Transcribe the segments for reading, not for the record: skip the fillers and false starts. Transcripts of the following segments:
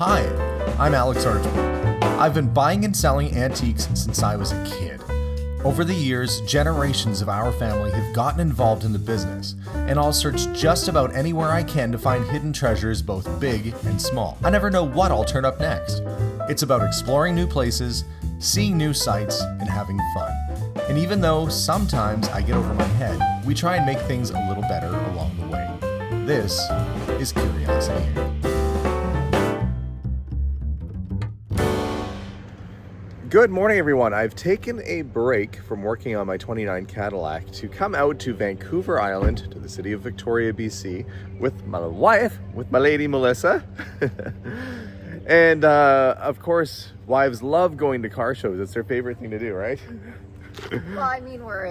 Hi, I'm Alex Archman. I've been buying and selling antiques since I was a kid. Over the years, generations of our family have gotten involved in the business, and I'll search just about anywhere I can to find hidden treasures both big and small. I never know what I'll turn up next. It's about exploring new places, seeing new sights, and having fun. And even though sometimes I get over my head, we try and make things a little better along the way. This is Curiosity. Good morning, everyone. I've taken a break from working on my 29 Cadillac to come out to Vancouver Island, to the city of Victoria, BC, with my wife, with my lady Melissa. And of course, wives love going to car shows. It's their favorite thing to do, right? Well, I mean, we're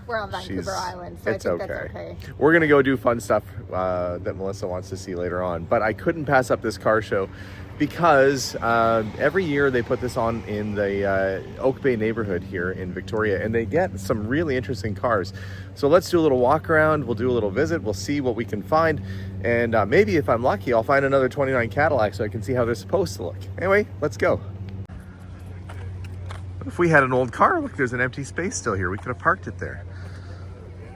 on Vancouver Island, so I think that's okay. We're gonna go do fun stuff that Melissa wants to see later on. But I couldn't pass up this car show because every year they put this on in the Oak Bay neighborhood here in Victoria, and they get some really interesting cars. So let's do a little walk around. We'll do a little visit. We'll see what we can find, and maybe if I'm lucky, I'll find another 29 Cadillac so I can see how they're supposed to look. Anyway, let's go. If we had an old car, look, there's an empty space still here. We could have parked it there.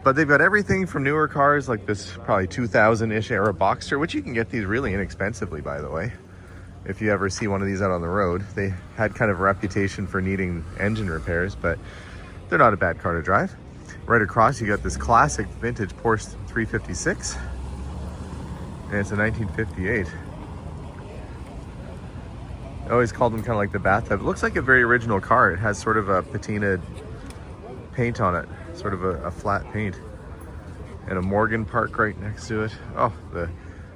But they've got everything from newer cars like this probably 2000-ish era Boxster, which you can get these really inexpensively, by the way. If you ever see one of these out on the road. They had kind of a reputation for needing engine repairs, but they're not a bad car to drive. Right across, you got this classic vintage Porsche 356. And it's a 1958. I always called them kind of like the bathtub. It looks like a very original car. It has sort of a patinaed paint on it, sort of a flat paint. And a Morgan Park right next to it. Oh, the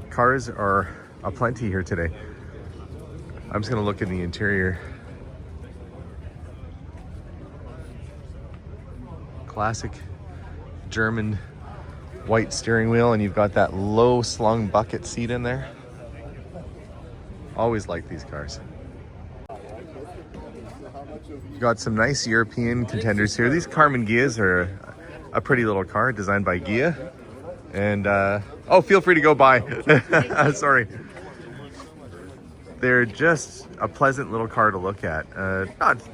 cars are aplenty here today. I'm just gonna look in the interior. Classic German white steering wheel, and you've got that low slung bucket seat in there. Always like these cars. You've got some nice European contenders here. These Carmen Ghias are a pretty little car designed by Ghia. And, oh, feel free to go by. Sorry. They're just a pleasant little car to look at.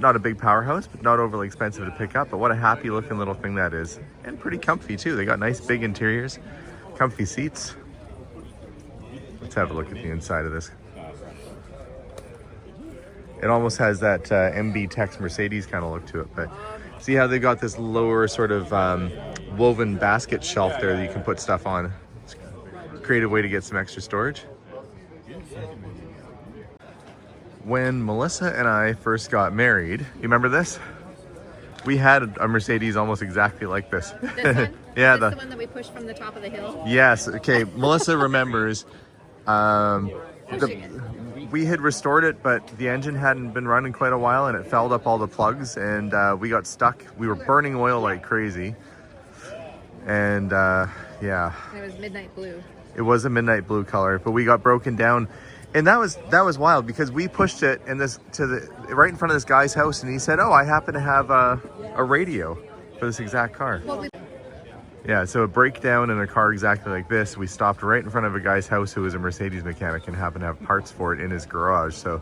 Not a big powerhouse, but not overly expensive to pick up. But what a happy looking little thing that is. And pretty comfy too. They got nice big interiors, comfy seats. Let's have a look at the inside of this. It almost has that MB Tex Mercedes kind of look to it. But see how they've got this lower sort of woven basket shelf there that you can put stuff on. It's a creative way to get some extra storage. When Melissa and I first got married, you remember this? We had a Mercedes almost exactly like this. This one? Yeah, the one that we pushed from the top of the hill? Yes, okay. Melissa remembers. We had restored it, but the engine hadn't been running quite a while, and it fouled up all the plugs, and we got stuck. We were burning oil like crazy. And yeah. And it was midnight blue. It was a midnight blue color, but we got broken down. And that was wild because we pushed it in this right in front of this guy's house, and he said, "Oh, I happen to have a radio for this exact car." Yeah, so a breakdown in a car exactly like this. We stopped right in front of a guy's house who was a Mercedes mechanic and happened to have parts for it in his garage. So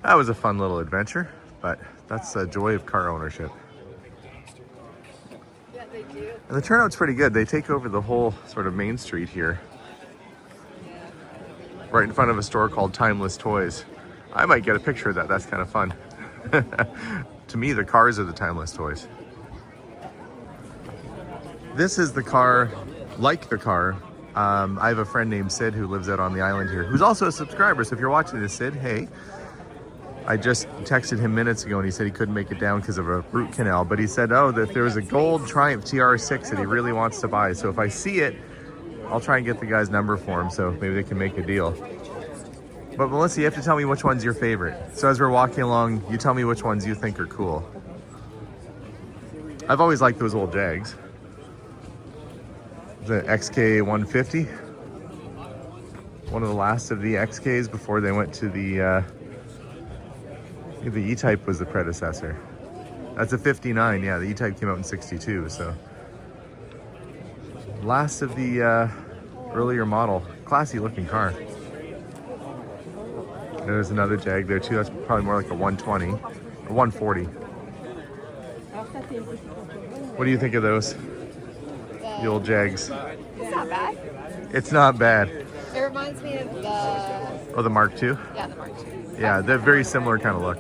that was a fun little adventure, but that's the joy of car ownership. Yeah, they do. And the turnout's pretty good. They take over the whole sort of main street here. Right in front of a store called Timeless Toys. I might get a picture of that. That's kind of fun. To me, the cars are the Timeless Toys. This is the car, like the car. I have a friend named Sid who lives out on the island here, who's also a subscriber. So if you're watching this, Sid, hey. I just texted him minutes ago and he said he couldn't make it down because of a root canal. But he said, oh, that there was a gold Triumph TR6 that he really wants to buy. So if I see it, I'll try and get the guy's number for him so maybe they can make a deal. But Melissa, you have to tell me which one's your favorite. So as we're walking along, you tell me which ones you think are cool. I've always liked those old Jags. The XK 150. One of the last of the XKs before they went to the E-Type was the predecessor. That's a 59, yeah, the E-Type came out in 62, so. Last of the earlier model. Classy looking car. There's another Jag there too. That's probably more like a 120 or 140. What do you think of those? The old Jags. It's not bad. It's not bad. It reminds me of the... Oh, the Mark II? Yeah, the Mark II. Yeah, they're very similar kind of look.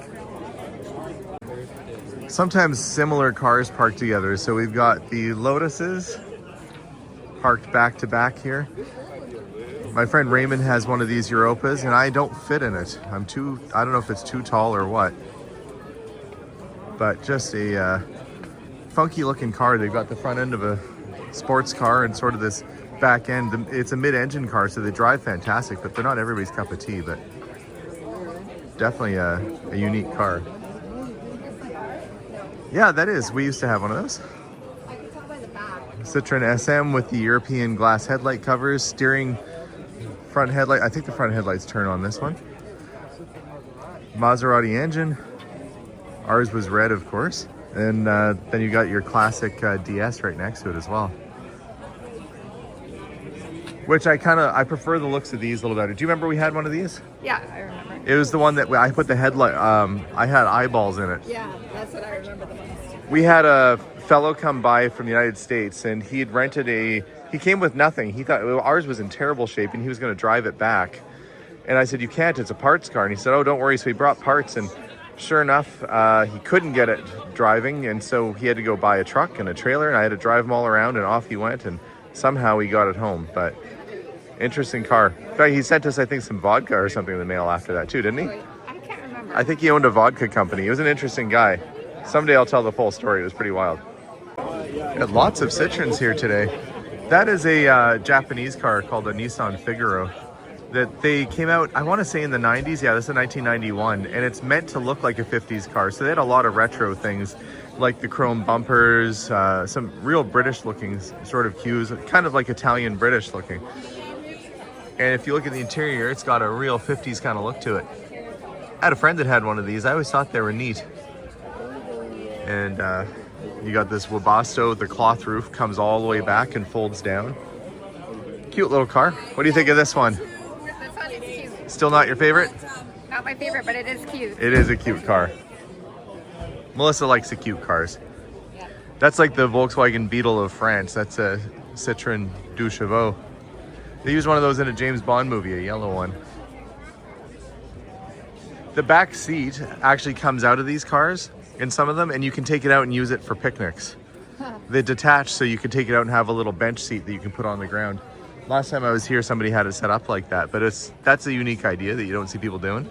Sometimes similar cars parked together. So we've got the Lotuses parked back to back here. My friend Raymond has one of these Europas and I don't fit in it. I don't know if it's too tall or what. But just a funky looking car. They've got the front end of a sports car and sort of this back end. It's a mid-engine car, so they drive fantastic, but they're not everybody's cup of tea, but definitely a unique car. Yeah, that is. We used to have one of those. I can tell by the back. Citroen SM with the European glass headlight covers, steering, front headlight. I think the front headlights turn on this one. Maserati engine. Ours was red, of course. And then you got your classic DS right next to it as well. Which I prefer the looks of these a little better. Do you remember we had one of these? Yeah, I remember. It was the one that I put the headlight, I had eyeballs in it. Yeah, that's what I remember the most. We had a fellow come by from the United States and he had rented he came with nothing. He thought ours was in terrible shape and he was going to drive it back. And I said, you can't, it's a parts car. And he said, oh, don't worry. So he brought parts and sure enough, he couldn't get it driving. And so he had to go buy a truck and a trailer and I had to drive him all around and off he went. And somehow he got it home. But interesting car. In fact, he sent us, I think, some vodka or something in the mail after that too, didn't he? I can't remember. I think he owned a vodka company. He was an interesting guy. Someday I'll tell the full story. It was pretty wild. Got lots of Citroens here today. That is a Japanese car called a Nissan Figaro that they came out, I want to say in the 90s. Yeah, this is 1991. And it's meant to look like a 50s car. So they had a lot of retro things like the chrome bumpers, some real British looking sort of cues, kind of like Italian British looking. And if you look at the interior, it's got a real 50s kind of look to it. I had a friend that had one of these. I always thought they were neat. And you got this Webasto, the cloth roof comes all the way back and folds down. Cute little car. What do you think of this one? This one is cute. Still not your favorite? Not my favorite, but it is cute. It is a cute car. Melissa likes the cute cars. Yeah. That's like the Volkswagen Beetle of France. That's a Citroen Deux Chevaux. They used one of those in a James Bond movie, a yellow one. The back seat actually comes out of these cars in some of them, and you can take it out and use it for picnics. They detach so you can take it out and have a little bench seat that you can put on the ground. Last time I was here, somebody had it set up like that, but that's a unique idea that you don't see people doing.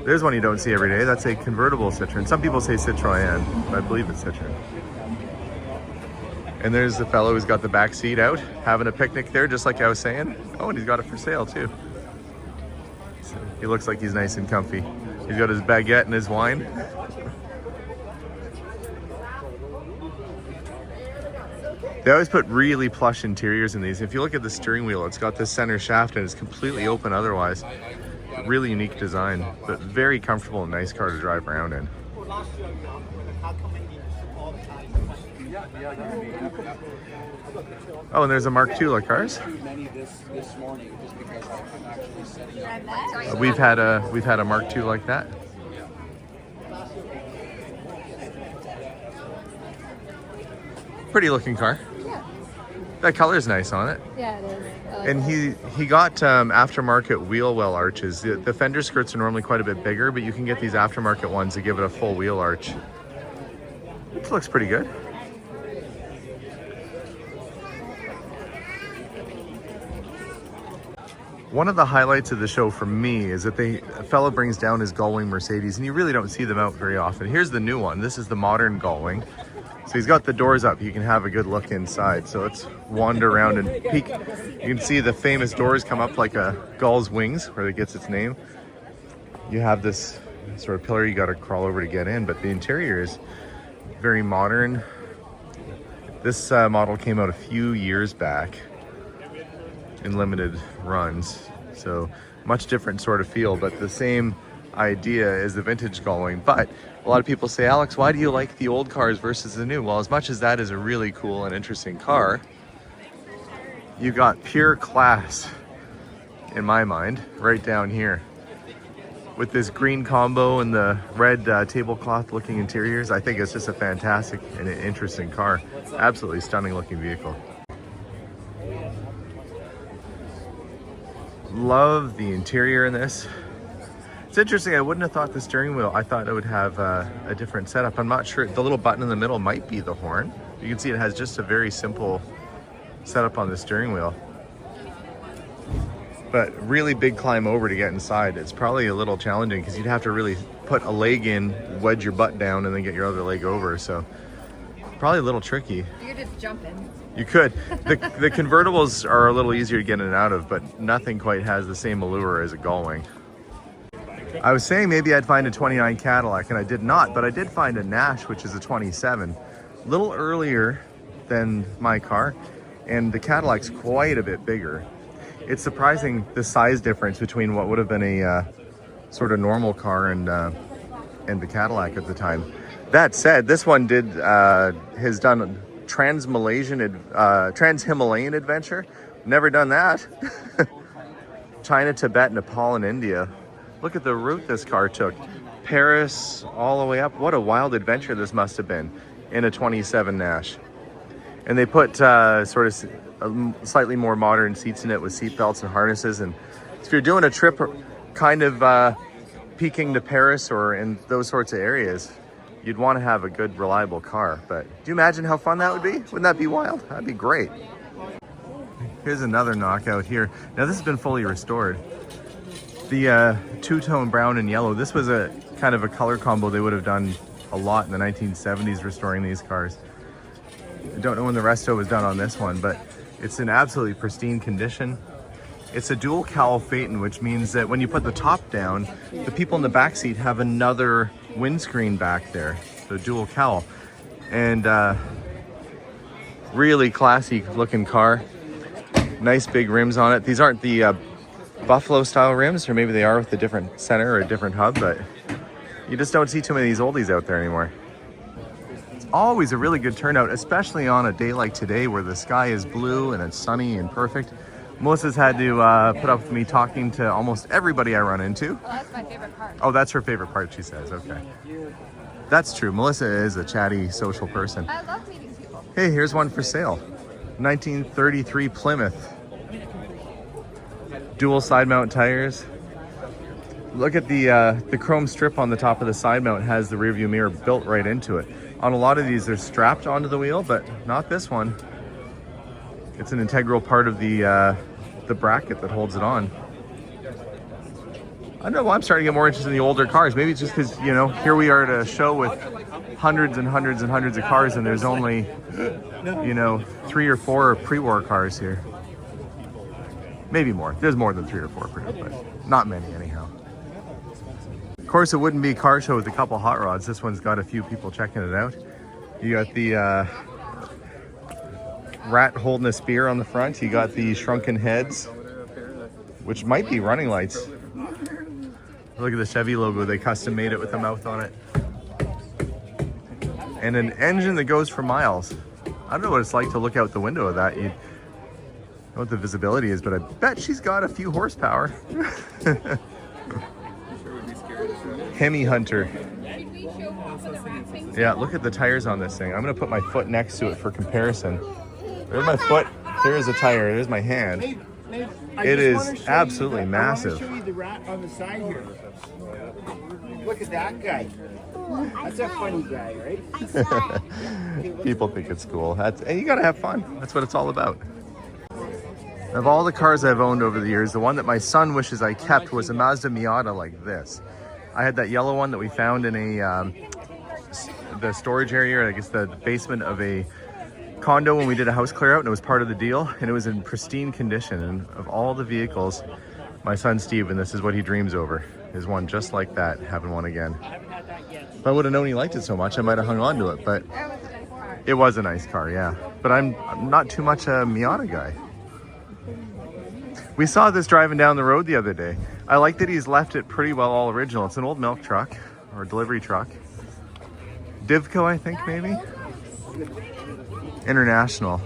There's one you don't see every day. That's a convertible Citroen. Some people say Citroën, but I believe it's Citroen. And there's the fellow who's got the back seat out, having a picnic there, just like I was saying. Oh, and he's got it for sale too. So he looks like he's nice and comfy. He's got his baguette and his wine. They always put really plush interiors in these. If you look at the steering wheel, it's got this center shaft and it's completely open otherwise. Really unique design, but very comfortable and nice car to drive around in. Oh, and there's a Mark II like cars. We've had a Mark II like that. Pretty looking car. Yeah. That color's nice on it. Yeah, it is. And he got aftermarket wheel well arches. The fender skirts are normally quite a bit bigger, but you can get these aftermarket ones to give it a full wheel arch. It looks pretty good. One of the highlights of the show for me is that a fellow brings down his Gullwing Mercedes, and you really don't see them out very often. Here's the new one. This is the modern Gullwing. So he's got the doors up. You can have a good look inside. So let's wander around and peek. You can see the famous doors come up like a gull's wings, where it gets its name. You have this sort of pillar you got to crawl over to get in, but the interior is very modern. This model came out a few years back in limited runs, so much different sort of feel, but the same idea as the vintage Gullwing. But a lot of people say, Alex, why do you like the old cars versus the new? Well, as much as that is a really cool and interesting car, you got pure class in my mind right down here. with this green combo and the red tablecloth looking interiors. I think it's just a fantastic and interesting car. Absolutely stunning looking vehicle. Love the interior in this. It's interesting, I wouldn't have thought the steering wheel, I thought it would have a different setup. I'm not sure, the little button in the middle might be the horn. You can see it has just a very simple setup on the steering wheel. But really big climb over to get inside. It's probably a little challenging because you'd have to really put a leg in, wedge your butt down, and then get your other leg over. So probably a little tricky. You could just jump in. You could. The convertibles are a little easier to get in and out of, but nothing quite has the same allure as a Gullwing. I was saying maybe I'd find a 29 Cadillac, and I did not, but I did find a Nash, which is a 27. A little earlier than my car, and the Cadillac's quite a bit bigger. It's surprising the size difference between what would have been a sort of normal car and the Cadillac at the time. That said, this one has done Trans-Himalayan adventure. Never done that. China, Tibet, Nepal, and India. Look at the route this car took. Paris all the way up. What a wild adventure this must have been in a 27 Nash. And they put sort of slightly more modern seats in it with seat belts and harnesses. And if you're doing a trip kind of peaking to Paris or in those sorts of areas, you'd want to have a good, reliable car. But do you imagine how fun that would be? Wouldn't that be wild? That'd be great. Here's another knockout here. Now this has been fully restored. The two-tone brown and yellow, this was a kind of a color combo they would have done a lot in the 1970s restoring these cars. I don't know when the resto was done on this one, but it's in absolutely pristine condition. It's a dual cowl Phaeton, which means that when you put the top down, the people in the back seat have another windscreen back there, so dual cowl. And really classy looking car. Nice big rims on it. These aren't the Buffalo style rims, or maybe they are with a different center or a different hub, but you just don't see too many of these oldies out there anymore. It's always a really good turnout, especially on a day like today where the sky is blue and it's sunny and perfect. Melissa's had to put up with me talking to almost everybody I run into. Well, that's my favorite part. Oh, that's her favorite part, she says. Okay. That's true. Melissa is a chatty, social person. I love meeting people. Hey, here's one for sale. 1933 Plymouth. Dual side mount tires. Look at the chrome strip on the top of the side mount has the rear view mirror built right into it. On a lot of these, they're strapped onto the wheel, but not this one. It's an integral part of the bracket that holds it on. I don't know why I'm starting to get more interested in the older cars. Maybe it's just because, you know, here we are at a show with hundreds and hundreds and hundreds of cars, and there's only, you know, 3 or 4 pre-war cars here. Maybe more. There's more than 3 or 4 produced, but not many anyhow. Of course, it wouldn't be a car show with a couple hot rods. This one's got a few people checking it out. You got the rat holding a spear on the front. You got the shrunken heads, which might be running lights. Look at the Chevy logo. They custom made it with a mouth on it. And an engine that goes for miles. I don't know what it's like to look out the window of that. You know what the visibility is, but I bet she's got a few horsepower. Hemi Hunter. Yeah, look at the tires on this thing. I'm gonna put my foot next to it for comparison. There's my foot, there's a tire, there's my hand. It is absolutely massive. I want to show you the rat on the side here. Look at that guy. That's a funny guy, right? People think it's cool. And you gotta have fun. That's what it's all about. Of all the cars I've owned over the years, the one that my son wishes I kept was a Mazda Miata like this. I had that yellow one that we found in the storage area, I guess the basement of a condo when we did a house clear out, and it was part of the deal, and it was in pristine condition. And of all the vehicles, my son Steve, and this is what he dreams over, is one just like that, having one again. If I would have known he liked it so much, I might have hung on to it, but it was a nice car, yeah. But I'm not too much a Miata guy. We saw this driving down the road the other day. I like that he's left it pretty well all original. It's an old milk truck, or delivery truck. Divco, I think, maybe? International.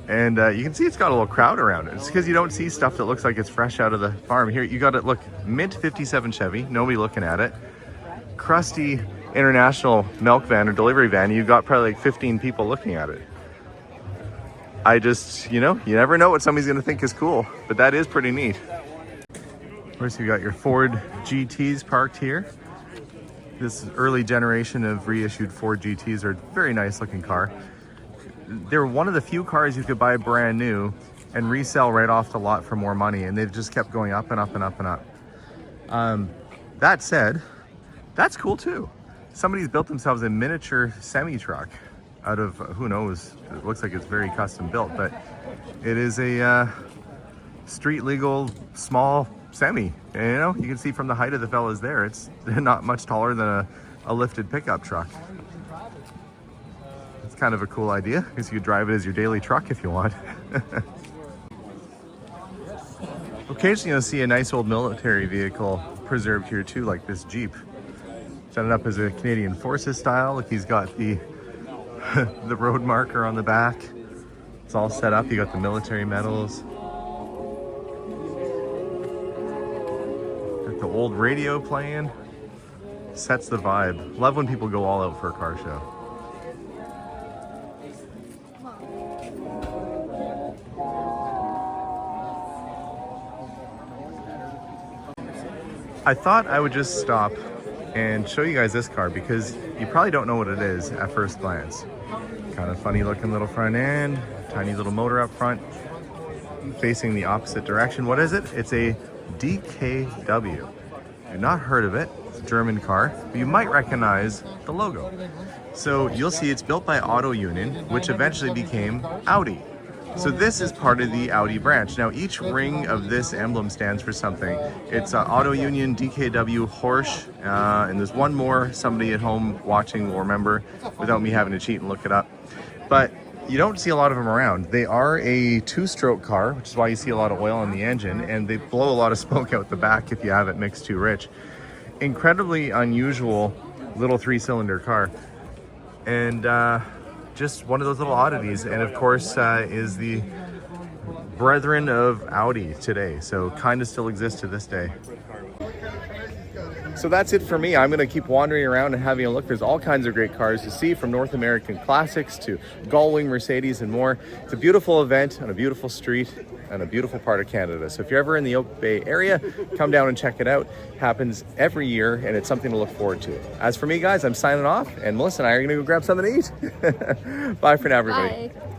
And you can see it's got a little crowd around it. It's because you don't see stuff that looks like it's fresh out of the farm. Here, you got it, look, mint 57 Chevy, nobody looking at it. Crusty international milk van or delivery van, you've got probably like 15 people looking at it. I just, you know, you never know what somebody's gonna think is cool, but that is pretty neat. Of course, you got your Ford GTs parked here. This early generation of reissued Ford GTs are a very nice looking car. They're one of the few cars you could buy brand new and resell right off the lot for more money, and they've just kept going up and up and up and up. That said, that's cool too. Somebody's built themselves a miniature semi-truck out of, who knows, it looks like it's very custom built, but it is a street legal small semi. And, you know, you can see from the height of the fellas there, it's not much taller than a lifted pickup truck. It's kind of a cool idea, because you could drive it as your daily truck if you want. Occasionally you'll see a nice old military vehicle preserved here too, like this Jeep. Set it up as a Canadian Forces style. Look, he's got the the road marker on the back. It's all set up. You got the military medals. Got the old radio playing. Sets the vibe. Love when people go all out for a car show. I thought I would just stop and show you guys this car because you probably don't know what it is at first glance. Kind of funny looking little front end, tiny little motor up front, facing the opposite direction. What is it? It's a DKW. I've not heard of it. It's a German car, but you might recognize the logo. So you'll see it's built by Auto Union, which eventually became Audi. So this is part of the Audi branch. Now each ring of this emblem stands for something. It's Auto Union, DKW, Horsch, and there's one more somebody at home watching will remember without me having to cheat and look it up. But you don't see a lot of them around. They are a two-stroke car, which is why you see a lot of oil in the engine, and they blow a lot of smoke out the back if you have it mixed too rich. Incredibly unusual little three-cylinder car. And just one of those little oddities, and of course is the brethren of Audi today, so kind of still exists to this day. So that's it for me. I'm going to keep wandering around and having a look. There's all kinds of great cars to see, from North American classics to Gullwing, Mercedes, and more. It's a beautiful event on a beautiful street and a beautiful part of Canada. So if you're ever in the Oak Bay area, come down and check it out. It happens every year, and it's something to look forward to. As for me, guys, I'm signing off, and Melissa and I are going to go grab something to eat. Bye for now, everybody. Bye.